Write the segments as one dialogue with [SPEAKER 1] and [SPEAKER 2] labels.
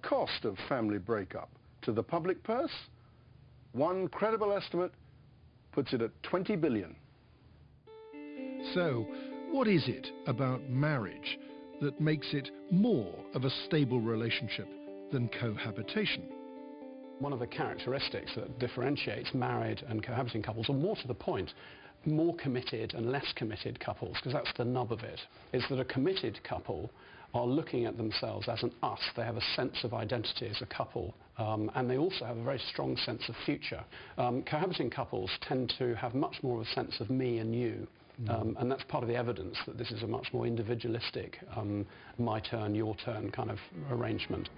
[SPEAKER 1] cost of family breakup to the public purse? One credible estimate puts it at 20 billion.
[SPEAKER 2] So, what is it about marriage that makes it more of a stable relationship than cohabitation?
[SPEAKER 3] One of the characteristics that differentiates married and cohabiting couples, or more to the point, more committed and less committed couples, because that's the nub of it, is that a committed couple are looking at themselves as an us. They have a sense of identity as a couple, and they also have a very strong sense of future. Cohabiting couples tend to have much more of a sense of me and you, and that's part of the evidence that this is a much more individualistic, my turn, your turn kind of arrangement.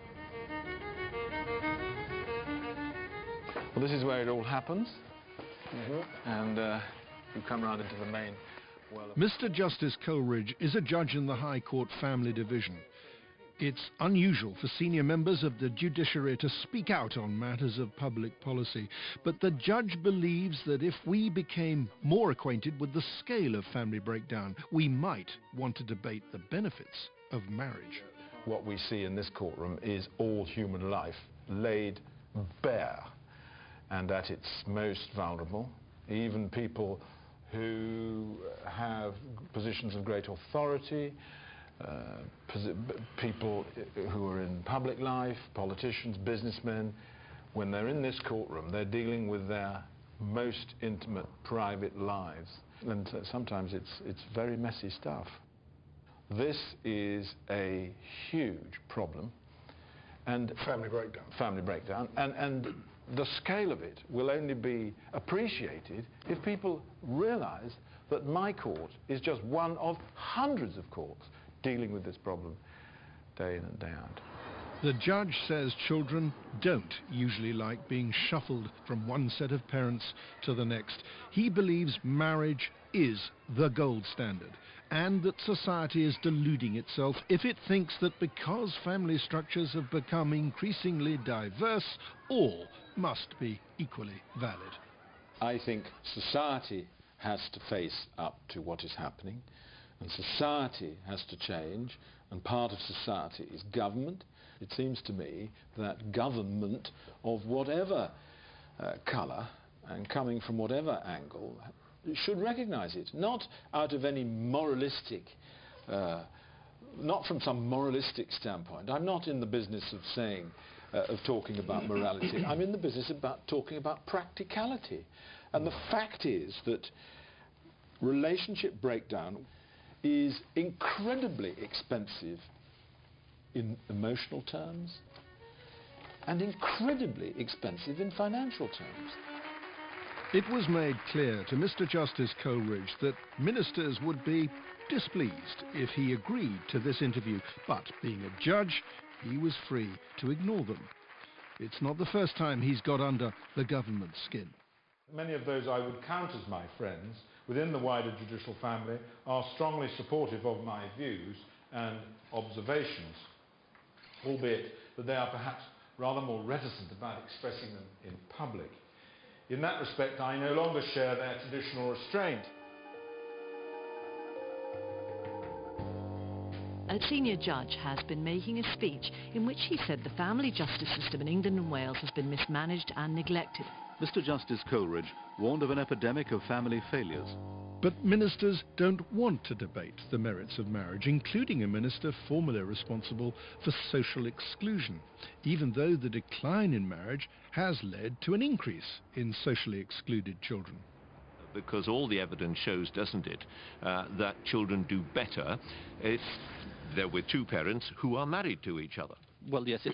[SPEAKER 4] Well, this is where it all happens, and you come round into the main.
[SPEAKER 2] Mr. Justice Coleridge is a judge in the High Court Family Division. It's unusual for senior members of the judiciary to speak out on matters of public policy, but the judge believes that if we became more acquainted with the scale of family breakdown, we might want to debate the benefits of marriage.
[SPEAKER 4] What we see in this courtroom is all human life laid bare, and at its most vulnerable. Even people who have positions of great authority, people who are in public life, politicians, businessmen, when they're in this courtroom, they're dealing with their most intimate private lives. And sometimes it's very messy stuff. This is a huge problem. And
[SPEAKER 1] family breakdown.
[SPEAKER 4] Family breakdown. And the scale of it will only be appreciated if people realize that my court is just one of hundreds of courts dealing with this problem day in and day out.
[SPEAKER 2] The judge says children don't usually like being shuffled from one set of parents to the next. He believes marriage is the gold standard, and that society is deluding itself if it thinks that because family structures have become increasingly diverse, all must be equally valid.
[SPEAKER 5] I think society has to face up to what is happening, and society has to change, and part of society is government. It seems to me that government of whatever colour and coming from whatever angle should recognise it, not out of any moralistic, not from some moralistic standpoint. I'm not in the business of saying, of talking about morality. I'm in the business about talking about practicality. And the fact is that relationship breakdown is incredibly expensive in emotional terms and incredibly expensive in financial terms.
[SPEAKER 2] It was made clear to Mr. Justice Coleridge that ministers would be displeased if he agreed to this interview, but being a judge, he was free to ignore them. It's not the first time he's got under the government's skin.
[SPEAKER 4] Many of those I would count as my friends within the wider judicial family are strongly supportive of my views and observations, albeit that they are perhaps rather more reticent about expressing them in public. In that respect, I no longer share their traditional restraint.
[SPEAKER 6] A senior judge has been making a speech in which he said the family justice system in England and Wales has been mismanaged and neglected.
[SPEAKER 7] Mr. Justice Coleridge warned of an epidemic of family failures.
[SPEAKER 2] But ministers don't want to debate the merits of marriage, including a minister formerly responsible for social exclusion, even though the decline in marriage has led to an increase in socially excluded children.
[SPEAKER 8] Because all the evidence shows, doesn't it, that children do better if they're with two parents who are married to each other.
[SPEAKER 9] Well, yes,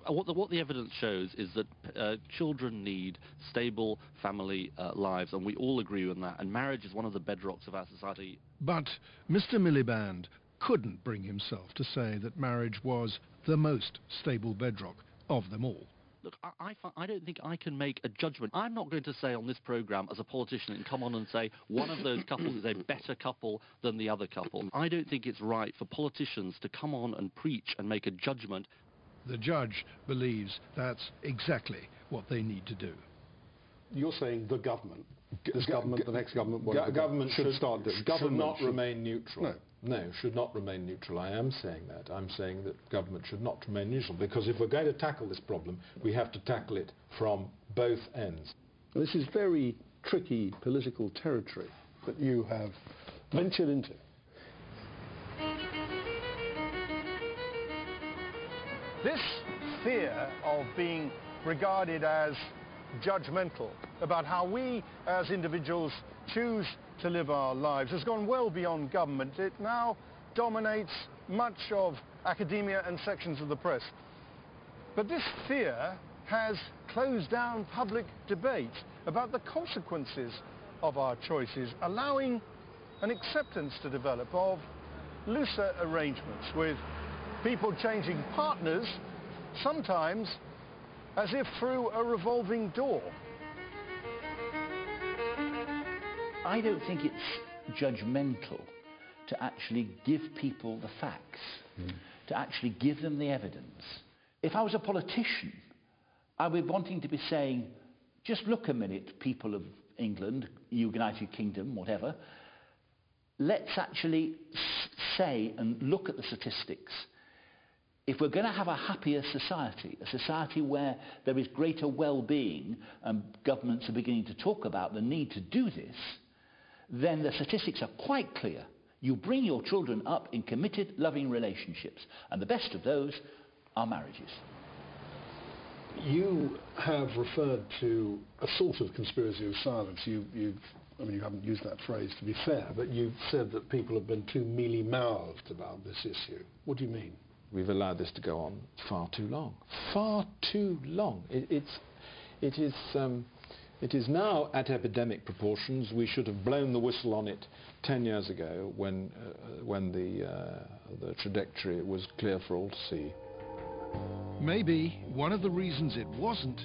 [SPEAKER 9] what the evidence shows is that children need stable family lives, and we all agree on that, and marriage is one of the bedrocks of our society.
[SPEAKER 2] But Mr. Miliband couldn't bring himself to say that marriage was the most stable bedrock of them all.
[SPEAKER 9] Look, I don't think I can make a judgment. I'm not going to say on this programme as a politician and come on and say one of those couples is a better couple than the other couple. I don't think it's right for politicians to come on and preach and make a judgment.
[SPEAKER 2] The judge believes that's exactly what they need to do.
[SPEAKER 1] You're saying the government, this government, the next government,
[SPEAKER 4] Government
[SPEAKER 1] should start doing.
[SPEAKER 4] Should not remain neutral.
[SPEAKER 1] No.
[SPEAKER 5] No, should not remain neutral. I am saying that. I'm saying that government should not remain neutral, because if we're going to tackle this problem, we have to tackle it from both ends.
[SPEAKER 1] This is very tricky political territory that you have ventured into. This fear of being regarded as judgmental about how we as individuals choose to live our lives has gone well beyond government. It now dominates much of academia and sections of the press. But this fear has closed down public debate about the consequences of our choices, allowing an acceptance to develop of looser arrangements with people changing partners, sometimes as if through a revolving door.
[SPEAKER 10] I don't think it's judgmental to actually give people the facts, to actually give them the evidence. If I was a politician, I would be wanting to be saying, just look a minute, people of England, United Kingdom, whatever, let's actually say and look at the statistics. If we're going to have a happier society, a society where there is greater well-being, and governments are beginning to talk about the need to do this, then the statistics are quite clear. You bring your children up in committed, loving relationships, and the best of those are marriages.
[SPEAKER 1] You have referred to a sort of conspiracy of silence. I mean, you haven't used that phrase, to be fair, but you've said that people have been too mealy-mouthed about this issue. What do you mean?
[SPEAKER 5] We've allowed this to go on far too long. Far too long. It is now at epidemic proportions. We should have blown the whistle on it 10 years ago when the trajectory was clear for all to see.
[SPEAKER 2] Maybe one of the reasons it wasn't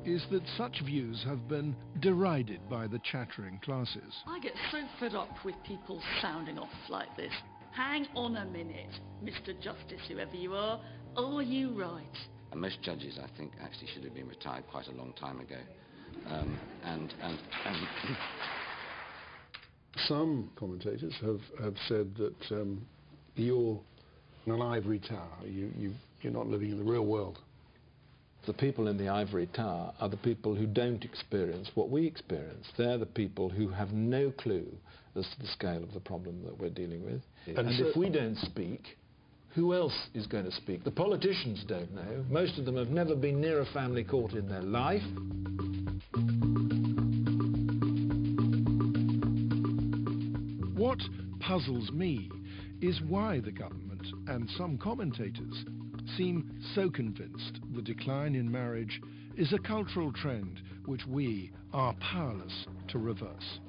[SPEAKER 2] is that such views have been derided by the chattering classes.
[SPEAKER 11] I get so fed up with people sounding off like this. Hang on a minute, Mr. Justice, whoever you are you right?
[SPEAKER 12] And most judges, I think, actually should have been retired quite a long time ago.
[SPEAKER 1] Some commentators have said that you're in an ivory tower. You're not living in the real world.
[SPEAKER 5] The people in the ivory tower are the people who don't experience what we experience. They're the people who have no clue as to the scale of the problem that we're dealing with. And if we don't speak, who else is going to speak? The politicians don't know. Most of them have never been near a family court in their life.
[SPEAKER 2] What puzzles me is why the government and some commentators seem so convinced the decline in marriage is a cultural trend which we are powerless to reverse.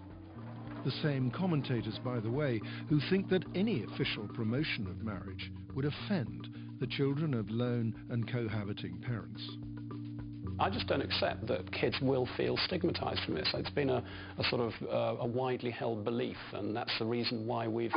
[SPEAKER 2] The same commentators, by the way, who think that any official promotion of marriage would offend the children of lone and cohabiting parents.
[SPEAKER 3] I just don't accept that kids will feel stigmatised from this. It's been a sort of a widely held belief, and that's the reason why we've